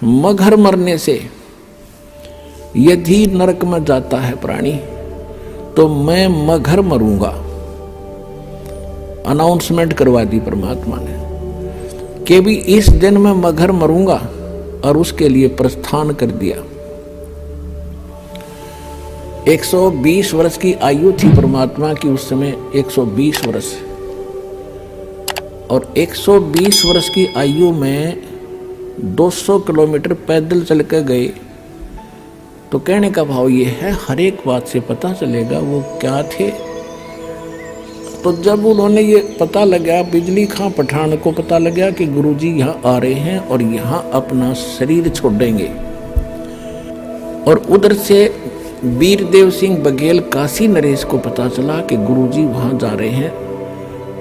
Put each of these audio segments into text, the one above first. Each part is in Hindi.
मगर मरने से यदि नरक में जाता है प्राणी तो मैं मगर मरूंगा। अनाउंसमेंट करवा दी परमात्मा ने कि भी इस दिन मैं मगर मरूंगा, और उसके लिए प्रस्थान कर दिया। 120 वर्ष की आयु थी परमात्मा की उस समय, 120 वर्ष। और 120 वर्ष की आयु में 200 किलोमीटर पैदल चल कर गए। तो कहने का भाव ये है, हर एक बात से पता चलेगा वो क्या थे। तो जब उन्होंने ये पता लगा, बिजली खां पठान को पता लगा कि गुरुजी यहाँ आ रहे हैं और यहाँ अपना शरीर छोड़ेंगे, और उधर से वीरदेव सिंह बघेल काशी नरेश को पता चला कि गुरुजी वहाँ जा रहे हैं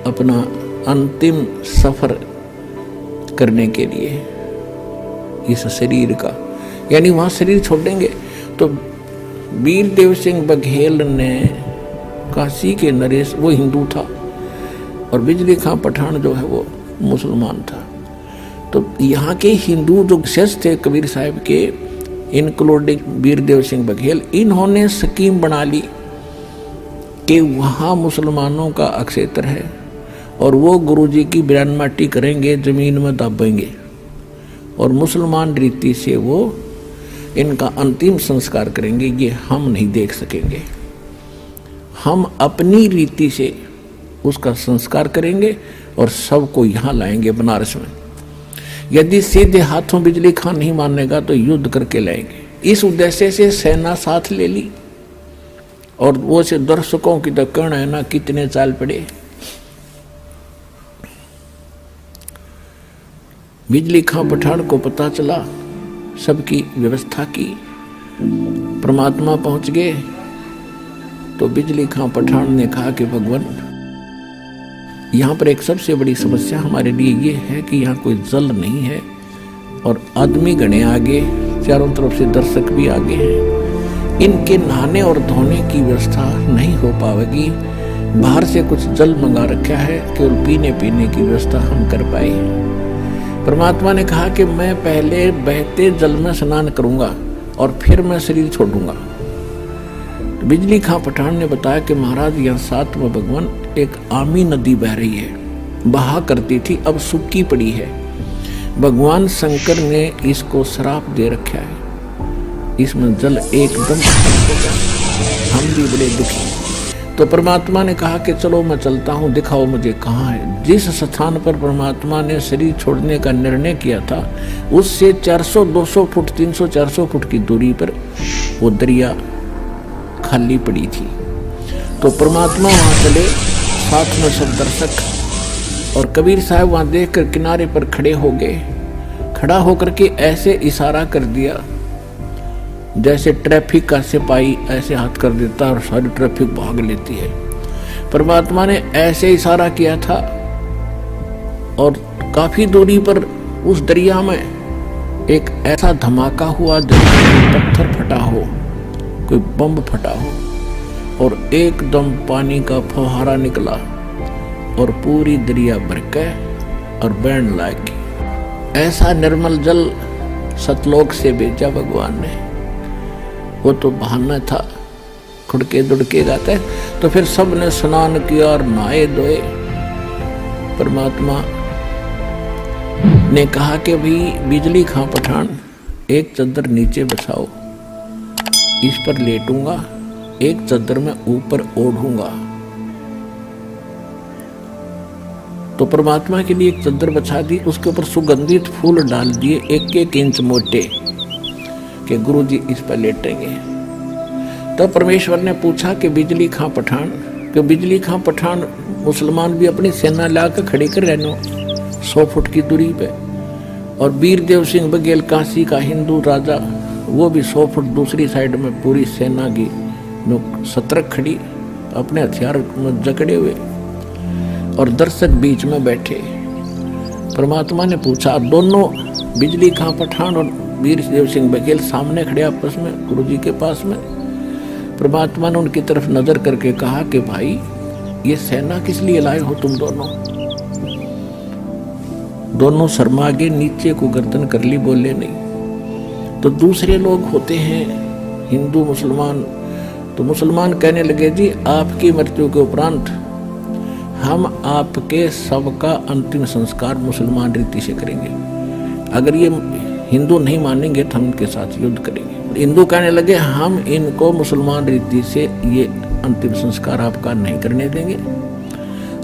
अपना अंतिम सफर करने के लिए इस शरीर का, यानी वहाँ शरीर छोड़ेंगे। तो वीरदेव सिंह बघेल ने काशी के नरेश, वो हिंदू था, और बिजली खां पठान जो है वो मुसलमान था। तो यहाँ के हिंदू जो शिष्य थे कबीर साहब के, इंक्लूडिंग वीरदेव सिंह बघेल, इन्होंने स्कीम बना ली कि वहाँ मुसलमानों का अक्षेत्र है और वो गुरुजी की बिरान माटी करेंगे, जमीन में दबेंगे, और मुसलमान रीति से वो इनका अंतिम संस्कार करेंगे। ये हम नहीं देख सकेंगे, हम अपनी रीति से उसका संस्कार करेंगे और सबको यहाँ लाएंगे बनारस में। यदि सीधे हाथों बिजली खां नहीं मानेगा तो युद्ध करके लाएंगे। इस उद्देश्य से सेना साथ ले ली, और वो से दर्शकों की तो कहना है ना कितने चाल पड़े। बिजली खां पठान को पता चला, सबकी व्यवस्था की, परमात्मा पहुंच गए। तो बिजली खां पठान ने कहा कि भगवान, यहाँ पर एक सबसे बड़ी समस्या हमारे लिए ये है कि यहाँ कोई जल नहीं है, और आदमी गणे आगे, चारों तरफ से दर्शक भी आगे हैं। इनके नहाने और धोने की व्यवस्था नहीं हो पाएगी। बाहर से कुछ जल मंगा रखा है, केवल पीने की व्यवस्था हम कर पाए। परमात्मा ने कहा कि मैं पहले बहते जल में स्नान करूंगा और फिर मैं शरीर छोड़ूंगा। तो बिजली खां पठान ने बताया कि महाराज, यहाँ साथ में भगवान एक आमी नदी बह रही है, बहा करती थी, अब सूखी पड़ी है। भगवान शंकर ने इसको श्राप दे रखा है, इसमें जल एकदम हम भी बड़े दुखी। तो परमात्मा ने कहा कि चलो मैं चलता हूँ, दिखाओ मुझे कहाँ है। जिस स्थान पर परमात्मा ने शरीर छोड़ने का निर्णय किया था, उससे 400, 200 फुट, 300, 400 फुट की दूरी पर वो दरिया खाली पड़ी थी। तो परमात्मा वहाँ चले, साथ में सब दर्शक, और कबीर साहब वहाँ देखकर किनारे पर खड़े हो गए। खड़ा होकर के ऐसे इशारा कर दिया जैसे ट्रैफिक का सिपाही ऐसे हाथ कर देता है और सारी ट्रैफिक भाग लेती है। परमात्मा ने ऐसे इशारा किया था, और काफी दूरी पर उस दरिया में एक ऐसा धमाका हुआ जैसे पत्थर फटा हो, कोई बम फटा हो, और एकदम पानी का फव्वारा निकला और पूरी दरिया भर के और बहने लगी। ऐसा निर्मल जल सतलोक से भेजा भगवान ने। वो तो बहाना था, खुड़के दुड़के जाते। तो फिर सब ने स्नान किया और नहाए धोए। परमात्मा ने कहा कि भी बिजली खां पठान, एक चादर नीचे बिछाओ, इस पर लेटूंगा, एक चादर में ऊपर ओढ़ूंगा। तो परमात्मा के लिए एक चादर बिछा दी, उसके ऊपर सुगंधित फूल डाल दिए 1-1 इंच मोटे, कि गुरुजी इस पर लेटेंगे। तब परमेश्वर ने पूछा कि बिजली खां पठान, कि बिजली खां पठान मुसलमान भी अपनी सेना लाकर खड़ी कर रहने 100 फुट की दूरी पे, और वीरदेव सिंह बघेल काशी का हिंदू राजा, वो भी 100 फुट दूसरी साइड में पूरी सेना की सतर्क खड़ी, अपने हथियार में जकड़े हुए, और दर्शक बीच में बैठे। परमात्मा ने पूछा, दोनों बिजली खां पठान और वीरदेव सिंह बघेल सामने खड़े आपस में गुरुजी के पास में। परमात्मा ने उनकी तरफ नजर करके कहा कि भाई, ये सेना किस लिए लाए हो तुम दोनों? दोनों शर्मा के नीचे को गर्दन कर ली, बोले नहीं। तो दूसरे लोग होते हैं हिंदू मुसलमान, तो मुसलमान कहने लगे जी आपकी मृत्यु के उपरांत हम आपके सबका अंतिम संस्कार मुसलमान रीति से करेंगे, अगर ये हिंदू नहीं मानेंगे तो हम इनके साथ युद्ध करेंगे। हिंदू कहने लगे हम इनको मुसलमान रीति से ये अंतिम संस्कार आपका नहीं करने देंगे,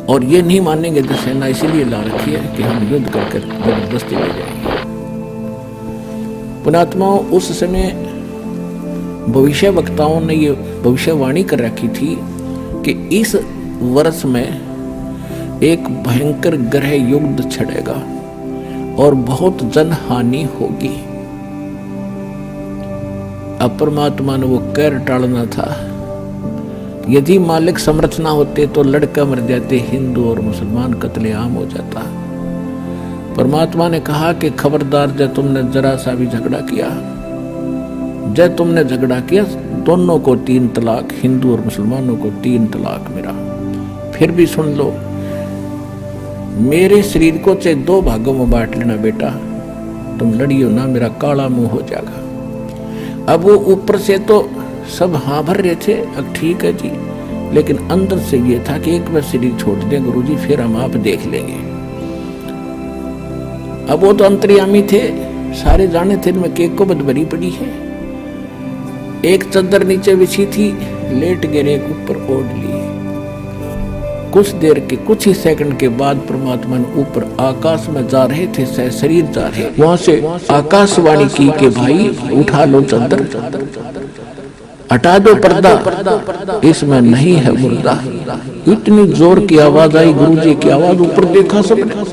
और ये नहीं मानेंगे तो सेना इसीलिए ला रखी है कि हम युद्ध करके जबरदस्ती ले जाएंगे। पुणात्माओं, उस समय भविष्य वक्ताओं ने ये भविष्यवाणी कर रखी थी कि इस वर्ष में एक भयंकर ग्रह युद्ध छिड़ेगा और बहुत जनहानि होगी। अब परमात्मा ने वो कहर टालना था। यदि मालिक समर्थ ना होते तो लड़का मर जाते, हिंदू और मुसलमान कत्लेआम हो जाता। परमात्मा ने कहा कि खबरदार, जब तुमने जरा सा भी झगड़ा किया, जब तुमने झगड़ा किया, दोनों को 3 तलाक, हिंदू और मुसलमानों को 3 तलाक मेरा। फिर भी सुन लो, मेरे शरीर को चाहे 2 भागों में बांट लेना बेटा, तुम लड़ियो ना, मेरा काला मुंह हो जाएगा। अब वो ऊपर से तो सब हाँ भर रहे थे, अब ठीक है जी, लेकिन अंदर से ये था कि एक बार शरीर छोड़ दें गुरुजी, फिर हम आप देख लेंगे। अब वो तो अंतर्यामी थे, सारे जाने थे मैं केक को बदबरी पड़ी है। एक चद्दर नीचे बिछी थी, लेट गिरे, ऊपर ओढ़ ली। कुछ देर के, कुछ ही सेकंड के बाद परमात्मा ने ऊपर आकाश में जा रहे थे, सह शरीर जा रहे, वहां से आकाशवाणी की कि भाई उठा लो चद्दर, हटा दो पर्दा, इसमें नहीं है मुर्दा। इतनी जोर की आवाज आई, गुरुजी की आवाज, ऊपर देखा सबने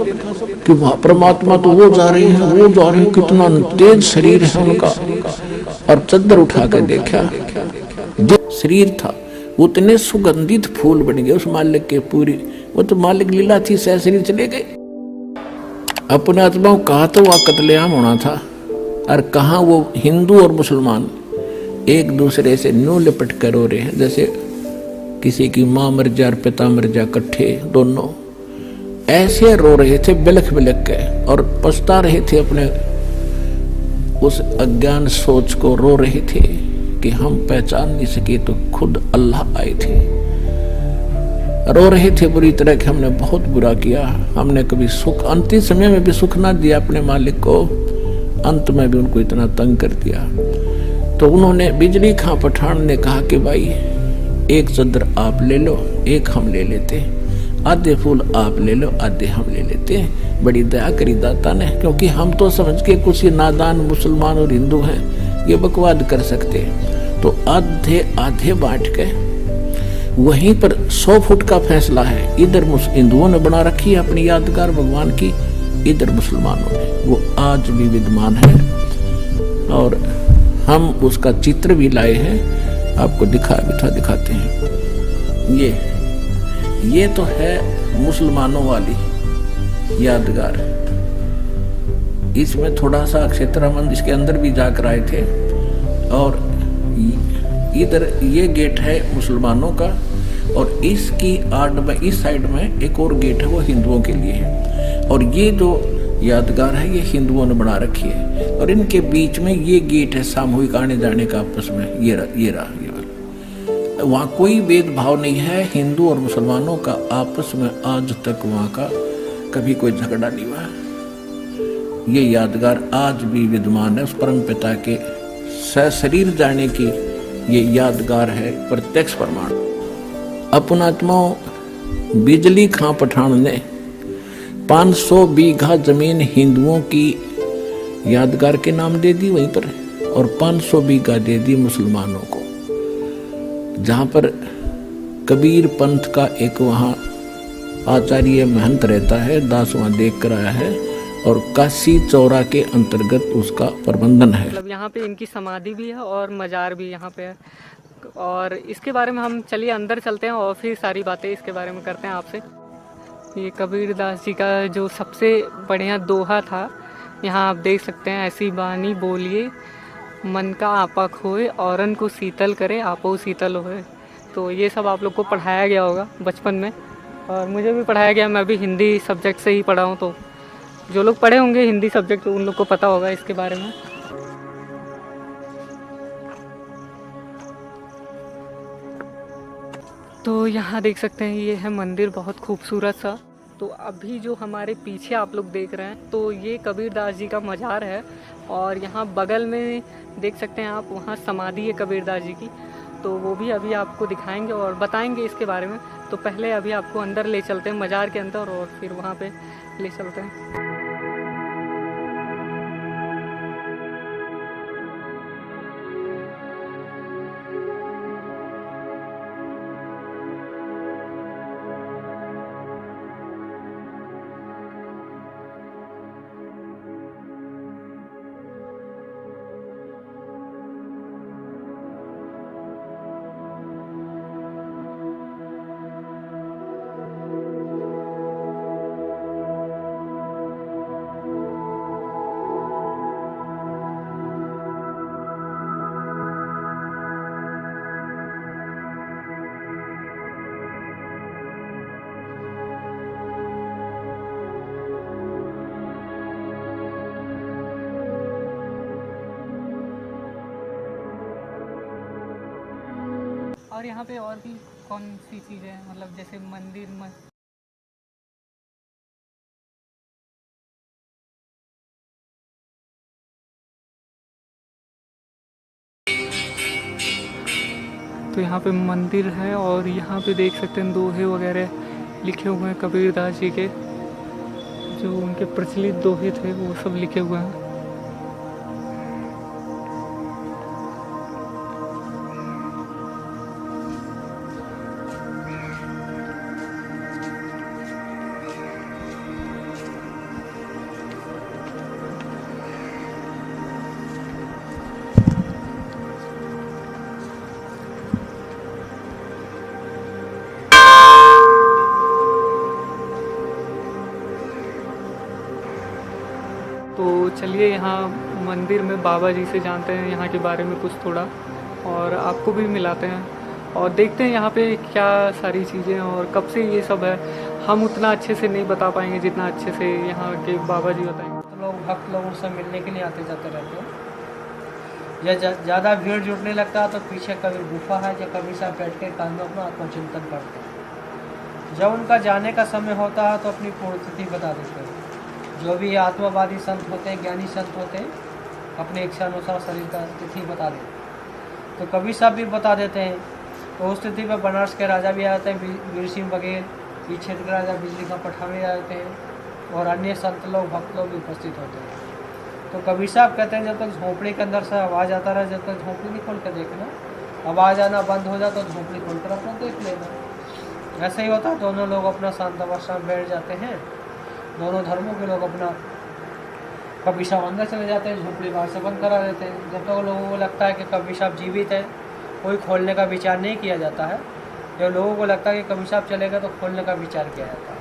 कि वहां परमात्मा तो वो जा रहे हैं, वो जा रहे हैं, कितना तेज शरीर है उनका। और चद्दर उठा कर देखा, जो शरीर था उतने सुगंधित फूल बन गए उस मालिक के पूरी, वो तो मालिक लीला थी, सह शरीर चले गए। अपने आत्माओं कहा तो वह कत्लेआम होना था, और कहा वो हिंदू और मुसलमान एक दूसरे से न्यू लिपट कर रो रहे हैं, जैसे किसी की माँ मर जा और पिता मर जा इकट्ठे, दोनों ऐसे रो रहे थे बिलख बिलख के, और पछता रहे थे अपने उस अज्ञान सोच को, रो रहे थे कि हम पहचान नहीं सके तो खुद अल्लाह आए थे। रो रहे थे बुरी तरह कि हमने बहुत बुरा किया, हमने कभी सुख, अंतिम समय में भी सुख ना दिया अपने मालिक को, अंत में भी उनको इतना तंग कर दिया। तो उन्होंने, बिजली खां पठान ने कहा कि भाई एक चद्दर आप ले लो, एक हम ले लेते, आधे फूल आप ले लो, आधे हम ले लेते। बड़ी दया करी दाता ने, क्योंकि हम तो समझ के कुछ ही नादान मुसलमान और हिंदू हैं, ये बकवाद कर सकते। तो आधे आधे बांट के, वहीं पर 100 फुट का फैसला है, इधर हिंदुओं ने बना रखी है अपनी यादगार भगवान की, इधर मुसलमानों ने, वो आज भी विद्यमान है, और हम उसका चित्र भी लाए हैं, आपको दिखाते हैं। ये तो है मुसलमानों वाली यादगार। इसमें थोड़ा सा क्षेत्रामंद इसके अंदर भी जाकर आए थे, और इधर ये गेट है मुसलमानों का, और इसकी आड़ में, इस साइड में एक और गेट है, वो हिंदुओं के लिए है। और ये जो यादगार है ये हिंदुओं ने बना रखी है, और इनके बीच में ये गेट है सामूहिक आने जाने का आपस में, ये रहा। वहाँ कोई भेदभाव नहीं है, हिंदू और मुसलमानों का आपस में आज तक वहाँ का कभी कोई झगड़ा नहीं हुआ। ये यादगार आज भी विद्यमान है, उस परम पिता के सशरीर जाने की ये यादगार है, प्रत्यक्ष प्रमाण। अपनात्माओं, बिजली खां पठान ने 500 बीघा जमीन हिंदुओं की यादगार के नाम दे दी वहीं पर, और 500 बीघा दे दी मुसलमानों को, जहाँ पर कबीर पंथ का एक वहाँ आचार्य महंत रहता है, दास वहाँ देख कर आया है, और काशी चौरा के अंतर्गत उसका प्रबंधन है। मतलब यहाँ पे इनकी समाधि भी है और मजार भी यहाँ पे है, और इसके बारे में हम चलिए अंदर चलते हैं और फिर सारी बातें इसके बारे में करते हैं आपसे। ये कबीर दास जी का जो सबसे बढ़िया दोहा था, यहाँ आप देख सकते हैं, ऐसी बानी बोलिए मन का आपा खोए, औरन को शीतल करे आपो शीतल होए। तो ये सब आप लोग को पढ़ाया गया होगा बचपन में, और मुझे भी पढ़ाया गया, मैं भी हिंदी सब्जेक्ट से ही पढ़ा हूँ, तो जो लोग पढ़े होंगे हिंदी सब्जेक्ट उन लोग को पता होगा इसके बारे में। तो यहाँ देख सकते हैं ये है मंदिर, बहुत खूबसूरत सा। तो अभी जो हमारे पीछे आप लोग देख रहे हैं तो ये कबीरदास जी का मज़ार है, और यहाँ बगल में देख सकते हैं आप, वहाँ समाधि है कबीरदास जी की। तो वो भी अभी आपको दिखाएंगे और बताएंगे इसके बारे में। तो पहले अभी आपको अंदर ले चलते हैं, मज़ार के अंदर, और फिर वहाँ पे ले चलते हैं। और यहाँ पे और भी कौन सी चीज़ें हैं, मतलब जैसे मंदिर में तो यहाँ पे मंदिर है, और यहाँ पे देख सकते हैं दोहे वगैरह लिखे हुए हैं कबीरदास जी के, जो उनके प्रचलित दोहे थे वो सब लिखे हुए हैं। तो चलिए यहाँ मंदिर में बाबा जी से जानते हैं यहाँ के बारे में कुछ थोड़ा, और आपको भी मिलाते हैं और देखते हैं यहाँ पे क्या सारी चीज़ें और कब से ये सब है। हम उतना अच्छे से नहीं बता पाएंगे जितना अच्छे से यहाँ के बाबा जी बताएंगे। तो लोग भक्त लोगों से मिलने के लिए आते जाते रहते हैं। या ज़्यादा भीड़ जुटने लगता है तो पीछे कभी गुफा है, या कभी साहब बैठ के कान में अपना आत्मचिंतन करते हैं। जब उनका जाने का समय होता है तो अपनी पूर्ण तिथि बता देते हैं। जो भी आत्मवादी संत होते हैं, ज्ञानी संत होते हैं, अपने इच्छा अनुसार शरीर का तिथि बता देते हैं। तो कभी साहब भी बता देते हैं। तो उस तिथि पर बनारस के राजा भी आते हैं, वीर सिंह बघेल, इस क्षेत्र के राजा बिजली खां पठान भी आते हैं, और अन्य संत लोग भक्त लोग भी उपस्थित होते हैं। तो कबीर साहब कहते हैं जब तक झोंपड़ी के अंदर से आवाज़ आता रहे, जब तक झोंपड़ी नहीं खोल कर देखना, आवाज़ आना बंद हो जाए तो झोंपड़ी खोल कर अपना देख लेना। ऐसे ही होता है, दोनों लोग अपना शांत अवस्था में बैठ जाते हैं। दोनों धर्मों के लोग अपना कबीर साहब अंदर चले जाते हैं, झोंपड़ी बाहर से बंद करा देते हैं। जब तक लोगों को लगता है कि कबीर साहब जीवित है, कोई खोलने का विचार नहीं किया जाता है। जब लोगों को लगता है कि कबीर साहब चले गए तो खोलने का विचार किया जाता है।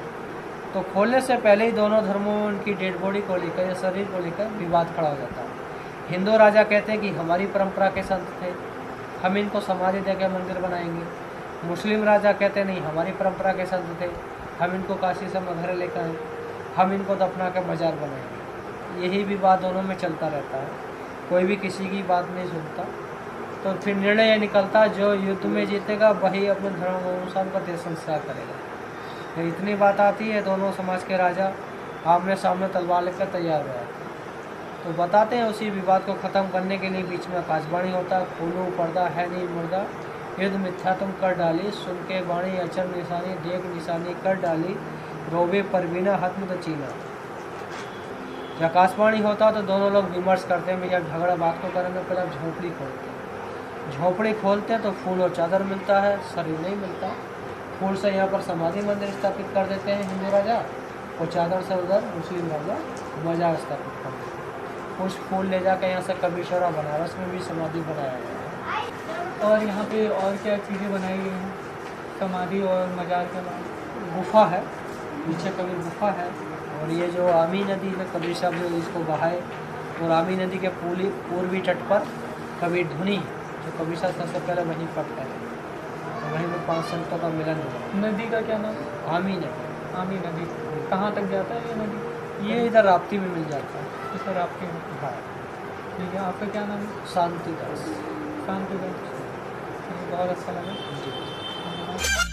तो खोलने से पहले ही दोनों धर्मों में उनकी डेड बॉडी को लेकर या शरीर को लेकर विवाद खड़ा हो जाता है। हिंदू राजा कहते हैं कि हमारी परंपरा के संत थे, हम इनको समाधि देकर मंदिर बनाएंगे। मुस्लिम राजा कहते नहीं, हमारी परंपरा के संत थे, हम इनको काशी से मगहरे लेकर आए, हम इनको दफना कर मजार बनाएंगे। यही विवाद दोनों में चलता रहता है, कोई भी किसी की बात नहीं सुनता। तो फिर निर्णय निकलता, जो युद्ध में जीतेगा वही अपने धर्म अनुसार का देश संस्कार करेगा। फिर इतनी बात आती है, दोनों समाज के राजा आमने सामने तलवार लेकर तैयार हो जाते हैं। तो बताते हैं उसी विवाद को ख़त्म करने के लिए बीच में आकाशवाणी होता है, खोलो पर्दा है नहीं मुर्दा, युद्ध मिथ्या तुम कर डाली, सुन के वाणी अचर निशानी, देख निशानी कर डाली, रोबे परवीना हत्म तो चीना। जब आकाशवाणी होता तो दोनों लोग विमर्श करते हैं, भैया झगड़ा बात को करेंगे, पहले आप झोंपड़ी खोलते हैं। झोंपड़ी खोलते हैं तो फूल और चादर मिलता है, शरीर नहीं मिलता। फूल से यहाँ पर समाधि मंदिर स्थापित कर देते हैं हिंदू राजा, और चादर से उधर मुस्लिम राजा मजार स्थापित कर देते हैं। उस फूल ले जाकर यहाँ से कबीरशरा बनारस में भी समाधि बनाया गया है। और यहाँ पे और क्या चीज़ें बनाई गई हैं समाधि और मजार के बाद? गुफा है, पीछे कबीर गुफा है, और ये जो आमी नदी में कबीर साहब जो इसको बहाए, और आमी नदी के पूर्वी तट पर कबीर धुनी, जो कबीर साहब सबसे पहले वहीं पड़ता है, तो वहीं में 5 संतों का मिलन हुआ। नदी का क्या नाम? आमी नदी। आमी नदी कहाँ तक जाता है ये नदी? ये इधर राप्ती में मिल जाता है। तो सर आपके हाँ, ठीक है। आपका क्या नाम है? शांति दास। शांति दास। बहुत अच्छा लगा। जी।